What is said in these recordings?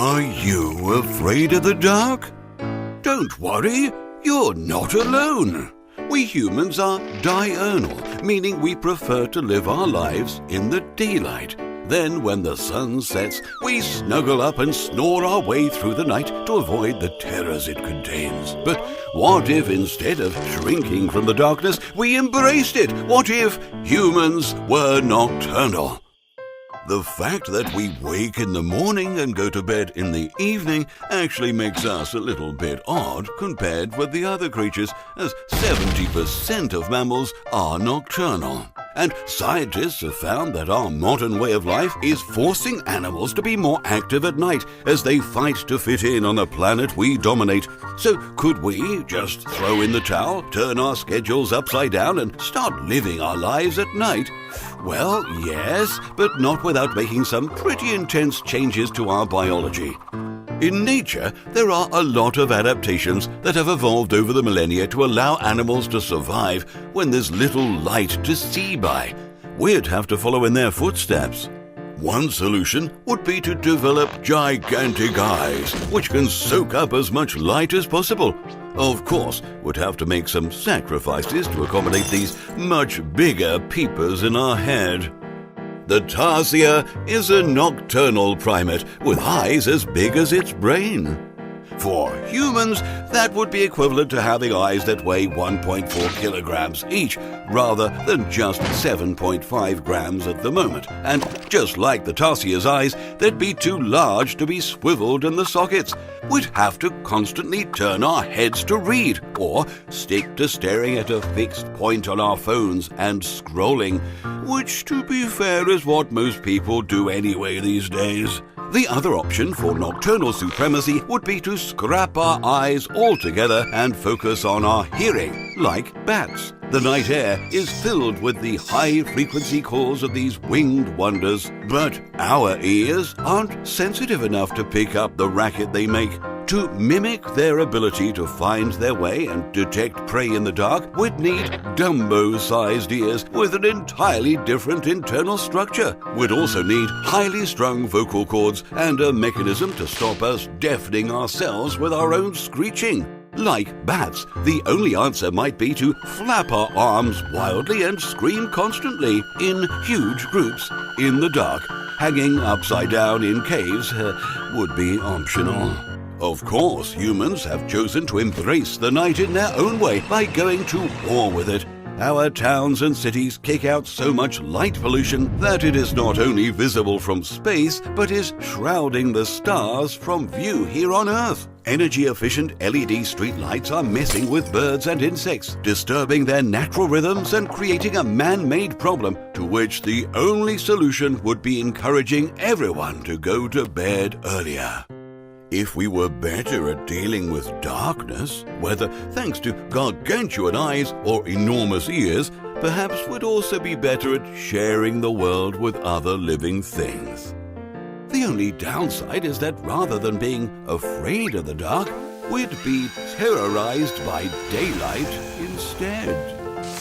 Are you afraid of the dark? Don't worry, you're not alone. We humans are diurnal, meaning we prefer to live our lives in the daylight. Then, when the sun sets, we snuggle up and snore our way through the night to avoid the terrors it contains. But what if instead of shrinking from the darkness, we embraced it? What if humans were nocturnal? The fact that we wake in the morning and go to bed in the evening actually makes us a little bit odd compared with the other creatures, as 70% of mammals are nocturnal. And scientists have found that our modern way of life is forcing animals to be more active at night as they fight to fit in on a planet we dominate. So could we just throw in the towel, turn our schedules upside down and start living our lives at night? Well, yes, but not without making some pretty intense changes to our biology. In nature, there are a lot of adaptations that have evolved over the millennia to allow animals to survive when there's little light to see by. We'd have to follow in their footsteps. One solution would be to develop gigantic eyes, which can soak up as much light as possible. Of course, we'd have to make some sacrifices to accommodate these much bigger peepers in our head. The tarsier is a nocturnal primate with eyes as big as its brain. For humans, that would be equivalent to having eyes that weigh 1.4 kilograms each, rather than just 7.5 grams at the moment. And just like the tarsier's eyes, they'd be too large to be swiveled in the sockets. We'd have to constantly turn our heads to read, or stick to staring at a fixed point on our phones and scrolling, which, to be fair, is what most people do anyway these days. The other option for nocturnal supremacy would be to scrap our eyes altogether and focus on our hearing, like bats. The night air is filled with the high-frequency calls of these winged wonders, but our ears aren't sensitive enough to pick up the racket they make. To mimic their ability to find their way and detect prey in the dark, we'd need Dumbo-sized ears with an entirely different internal structure. We'd also need highly strung vocal cords and a mechanism to stop us deafening ourselves with our own screeching. Like bats, the only answer might be to flap our arms wildly and scream constantly in huge groups in the dark. Hanging upside down in caves would be optional. Of course, humans have chosen to embrace the night in their own way by going to war with it. Our towns and cities kick out so much light pollution that it is not only visible from space, but is shrouding the stars from view here on Earth. Energy-efficient LED streetlights are messing with birds and insects, disturbing their natural rhythms and creating a man-made problem to which the only solution would be encouraging everyone to go to bed earlier. If we were better at dealing with darkness, whether thanks to gargantuan eyes or enormous ears, perhaps we'd also be better at sharing the world with other living things. The only downside is that rather than being afraid of the dark, we'd be terrorized by daylight instead.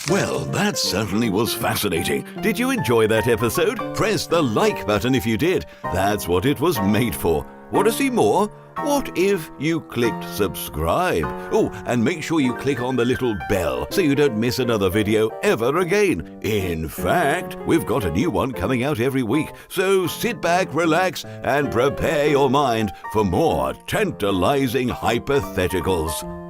Well, that certainly was fascinating. Did you enjoy that episode? Press the like button if you did. That's what it was made for. Want to see more? What if you clicked subscribe? Oh, and make sure you click on the little bell so you don't miss another video ever again. In fact, we've got a new one coming out every week, so sit back, relax, and prepare your mind for more tantalizing hypotheticals.